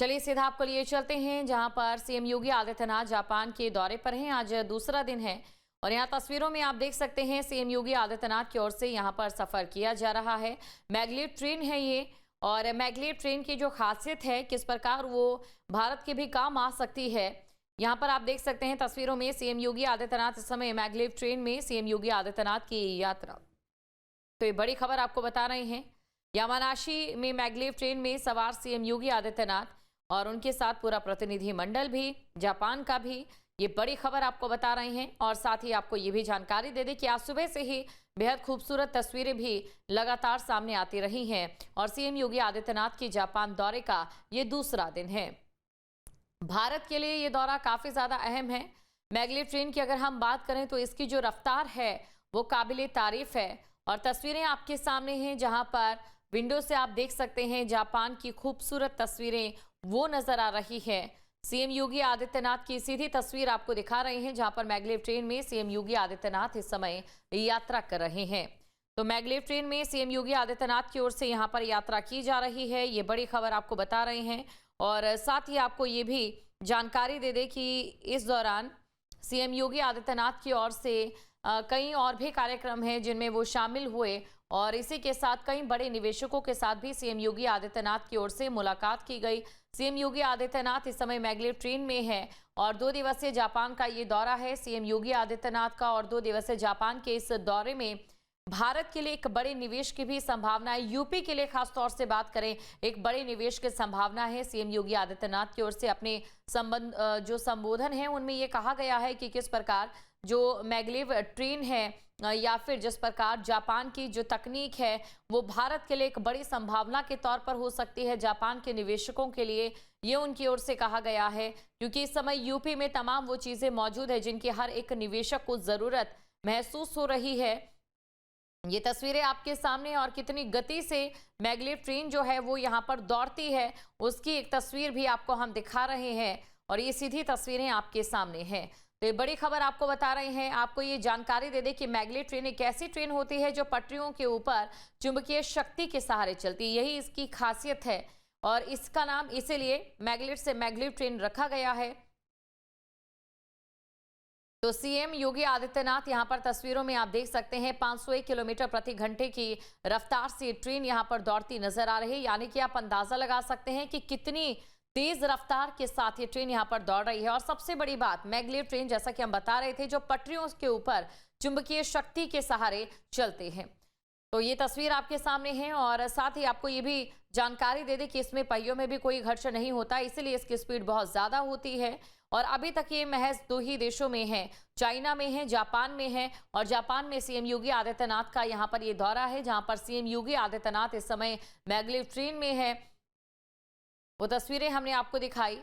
चलिए सीधा आपको लिए चलते हैं जहां पर सीएम योगी आदित्यनाथ जापान के दौरे पर हैं। आज दूसरा दिन है और यहाँ तस्वीरों में आप देख सकते हैं सीएम योगी आदित्यनाथ की ओर से यहाँ पर सफर किया जा रहा है। मैगलेव ट्रेन है ये, और मैगलेव ट्रेन की जो खासियत है किस प्रकार वो भारत के भी काम आ सकती है, यहाँ पर आप देख सकते हैं तस्वीरों में सीएम योगी आदित्यनाथ इस समय मैगलेव ट्रेन में सीएम योगी आदित्यनाथ की यात्रा। तो ये बड़ी खबर आपको बता रहे हैं। यामानाशी में मैगलेव ट्रेन में सवार सीएम योगी आदित्यनाथ और उनके साथ पूरा प्रतिनिधि मंडल भी, जापान का भी, ये बड़ी खबर आपको बता रहे हैं। और साथ ही आपको ये भी जानकारी दे दें कि आज सुबह से ही बेहद खूबसूरत तस्वीरें भी लगातार सामने आती रही हैं और सीएम योगी आदित्यनाथ की जापान दौरे का ये दूसरा दिन है। भारत के लिए ये दौरा काफी ज्यादा अहम है। मैगलेव ट्रेन की अगर हम बात करें तो इसकी जो रफ्तार है वो काबिले तारीफ है। और तस्वीरें आपके सामने हैं जहां पर विंडो से आप देख सकते हैं जापान की खूबसूरत तस्वीरें वो नजर आ रही है। सीएम योगी आदित्यनाथ की सीधी तस्वीर आपको दिखा रहे हैं जहां पर मैगलेव ट्रेन में सीएम योगी आदित्यनाथ इस समय यात्रा कर रहे हैं। तो मैगलेव ट्रेन में सीएम योगी आदित्यनाथ की ओर से यहां पर यात्रा की जा रही है, ये बड़ी खबर आपको बता रहे हैं। और साथ ही आपको ये भी जानकारी दे दें कि इस दौरान सीएम योगी आदित्यनाथ की ओर से कई और भी कार्यक्रम हैं जिनमें वो शामिल हुए और इसी के साथ कई बड़े निवेशकों के साथ भी सीएम योगी आदित्यनाथ की ओर से मुलाकात की गई। सीएम योगी आदित्यनाथ इस समय मैगलेव ट्रेन में है और 2 दिवसीय जापान का ये दौरा है सीएम योगी आदित्यनाथ का। और 2 दिवसीय जापान के इस दौरे में भारत के लिए एक बड़े निवेश की भी संभावना है। यूपी के लिए खास तौर से बात करें, एक बड़े निवेश की संभावना है। सीएम योगी आदित्यनाथ की ओर से अपने जो संबोधन है उनमें ये कहा गया है कि किस प्रकार जो मैगलेव ट्रेन है या फिर जिस प्रकार जापान की जो तकनीक है वो भारत के लिए एक बड़ी संभावना के तौर पर हो सकती है जापान के निवेशकों के लिए, ये उनकी ओर से कहा गया है। क्योंकि इस समय यूपी में तमाम वो चीजें मौजूद है जिनकी हर एक निवेशक को जरूरत महसूस हो रही है। ये तस्वीरें आपके सामने और कितनी गति से मैगलेव ट्रेन जो है वो यहाँ पर दौड़ती है उसकी एक तस्वीर भी आपको हम दिखा रहे हैं और ये सीधी तस्वीरें आपके सामने हैं। तो ये बड़ी खबर आपको बता रहे हैं। आपको ये जानकारी दे दें कि मैगलेव ट्रेन एक ऐसी ट्रेन होती है जो पटरियों के ऊपर चुंबकीय शक्ति के सहारे चलती है, यही इसकी खासियत है और इसका नाम इसीलिए मैगलेव से मैगलेव ट्रेन रखा गया है। तो सीएम योगी आदित्यनाथ यहां पर तस्वीरों में आप देख सकते हैं 501 किलोमीटर प्रति घंटे की रफ्तार से ट्रेन यहां पर दौड़ती नजर आ रही है। यानी कि आप अंदाजा लगा सकते हैं कि कितनी तेज रफ्तार के साथ ये ट्रेन यहां पर दौड़ रही है। और सबसे बड़ी बात, मैगलेव ट्रेन जैसा कि हम बता रहे थे जो पटरियों के ऊपर चुंबकीय शक्ति के सहारे चलते हैं। तो ये तस्वीर आपके सामने है और साथ ही आपको ये भी जानकारी दे दें कि इसमें पहियों में भी कोई घर्षण नहीं होता, इसीलिए इसकी स्पीड बहुत ज्यादा होती है। और अभी तक ये महज 2 ही देशों में है, चाइना में है, जापान में है। और जापान में सीएम योगी आदित्यनाथ का यहाँ पर ये दौरा है जहां पर सीएम योगी आदित्यनाथ इस समय मैगलेव ट्रेन में है। वो तस्वीरें हमने आपको दिखाई,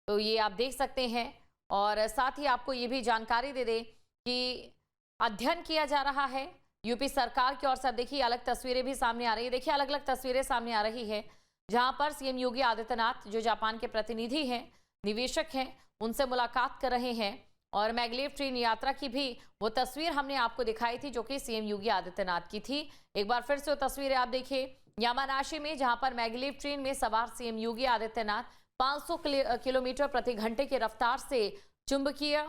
तो ये आप देख सकते हैं। और साथ ही आपको ये भी जानकारी दे दें कि अध्ययन किया जा रहा है यूपी सरकार की ओर से। देखिए अलग तस्वीरें भी सामने आ रही है, देखिए अलग अलग तस्वीरें सामने आ रही है जहां पर सीएम योगी आदित्यनाथ जो जापान के प्रतिनिधि हैं, निवेशक हैं, उनसे मुलाकात कर रहे हैं। और मैगलेव ट्रेन यात्रा की भी वो तस्वीर हमने आपको दिखाई थी जो कि सीएम योगी आदित्यनाथ की थी। एक बार फिर से वो तस्वीरें आप देखिए यामानाशी में जहां पर मैगलेव ट्रेन में सवार सीएम योगी आदित्यनाथ 500 किलोमीटर प्रति घंटे की रफ्तार से चुंबकीय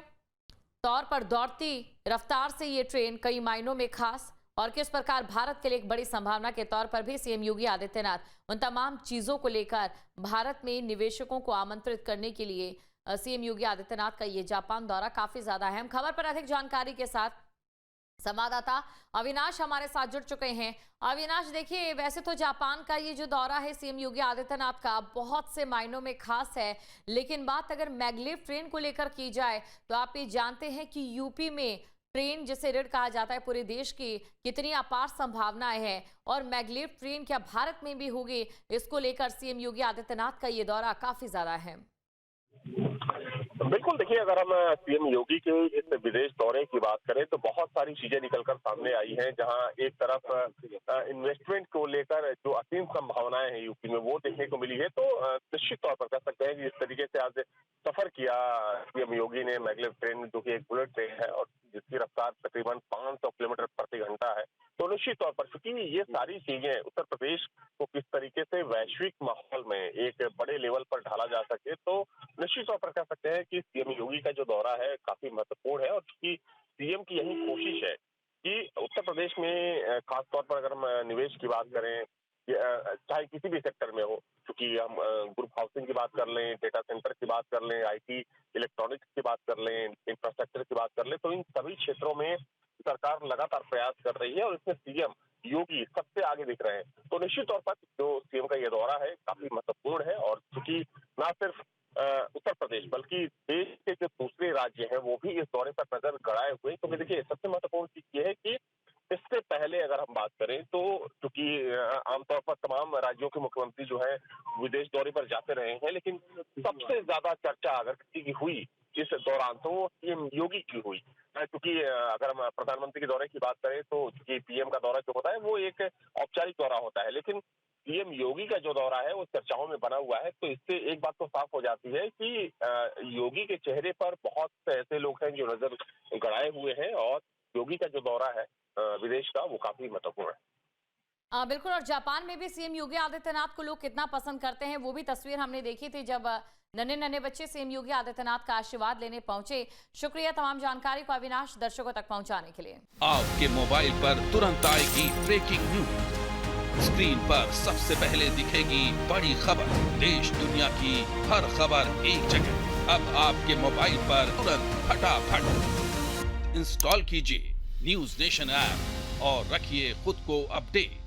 तौर पर दौड़ती रफ्तार से ये ट्रेन कई मायनों में खास और किस प्रकार भारत के लिए एक बड़ी संभावना के तौर पर भी सीएम योगी आदित्यनाथ उन तमाम चीजों को लेकर भारत में निवेशकों को आमंत्रित करने के लिए सीएम योगी आदित्यनाथ का ये जापान दौरा काफी ज्यादा अहम। खबर पर अधिक जानकारी के साथ संवाददाता अविनाश हमारे साथ जुड़ चुके हैं। अविनाश, देखिए वैसे तो जापान का ये जो दौरा है सीएम योगी आदित्यनाथ का बहुत से मायनों में खास है, लेकिन बात अगर मैगलेव ट्रेन को लेकर की जाए तो आप ये जानते हैं कि यूपी में ट्रेन जिसे ऋण कहा जाता है पूरे देश की कितनी अपार संभावनाएं हैं और मैगलेव ट्रेन क्या भारत में भी होगी, इसको लेकर सीएम योगी आदित्यनाथ का ये दौरा काफी ज्यादा है। बिल्कुल, देखिए अगर हम सीएम योगी के इस विदेश दौरे की बात करें तो बहुत सारी चीजें निकलकर सामने आई हैं, जहां एक तरफ इन्वेस्टमेंट को लेकर जो असीम संभावनाएं हैं यूपी में वो देखने को मिली है। तो निश्चित तौर पर कह सकते हैं कि जिस तरीके से आज सफर किया सीएम योगी ने मैगलेव ट्रेन, जो कि एक बुलेट ट्रेन है और जिसकी रफ्तार तकरीबन 500 किलोमीटर प्रति घंटा है, तो निश्चित तौर पर क्योंकि ये सारी चीजें उत्तर प्रदेश को किस तरीके से वैश्विक माहौल में एक बड़े लेवल पर ढाला जा सके, तो निश्चित तौर पर कह सकते हैं कि सीएम योगी का जो दौरा है काफी महत्वपूर्ण है। और चूंकि सीएम की यही कोशिश है कि उत्तर प्रदेश में खास तौर पर अगर हम निवेश की बात करें, चाहे किसी भी सेक्टर में हो, क्योंकि हम ग्रुप हाउसिंग की बात कर लें, डेटा सेंटर की बात कर लें, आईटी इलेक्ट्रॉनिक्स की बात कर लें, इंफ्रास्ट्रक्चर की बात कर लें, तो इन सभी क्षेत्रों में सरकार लगातार प्रयास कर रही है और इसमें सीएम योगी सबसे आगे दिख रहे हैं। तो निश्चित तौर पर जो सीएम का ये दौरा है काफी महत्वपूर्ण है। और चूंकि न सिर्फ उत्तर प्रदेश बल्कि देश के जो दूसरे राज्य हैं वो भी इस दौरे पर नजर गड़ाए हुए, क्योंकि देखिए सबसे महत्वपूर्ण चीज ये है कि इससे पहले अगर हम बात करें तो चूंकि आमतौर पर तमाम राज्यों के मुख्यमंत्री जो है विदेश दौरे पर जाते रहे हैं, लेकिन सबसे ज्यादा चर्चा अगर किसी की हुई इस दौरान तो वो सीएम योगी की हुई। क्योंकि अगर हम प्रधानमंत्री के दौरे की बात करें तो चूंकि पीएम का दौरा जो होता है वो एक औपचारिक दौरा होता है, लेकिन सीएम योगी का जो दौरा है वो चर्चाओं में बना हुआ है। तो इससे एक बात तो साफ हो जाती है कि योगी के चेहरे पर बहुत से ऐसे लोग हैं जो नजर गड़ाए हुए हैं और योगी का जो दौरा है विदेश का वो काफी महत्वपूर्ण है। बिल्कुल। और जापान में भी सीएम योगी आदित्यनाथ को लोग कितना पसंद करते हैं वो भी तस्वीर हमने देखी थी जब नन्हे नन्हे बच्चे सीएम योगी आदित्यनाथ का आशीर्वाद लेने पहुंचे। शुक्रिया तमाम जानकारी को अविनाश दर्शकों तक पहुंचाने के लिए। आपके मोबाइल पर तुरंत आएगी ब्रेकिंग न्यूज, स्क्रीन पर सबसे पहले दिखेगी बड़ी खबर, देश दुनिया की हर खबर एक जगह। अब आपके मोबाइल पर तुरंत फटाफट इंस्टॉल कीजिए न्यूज़ नेशन ऐप और रखिए खुद को अपडेट।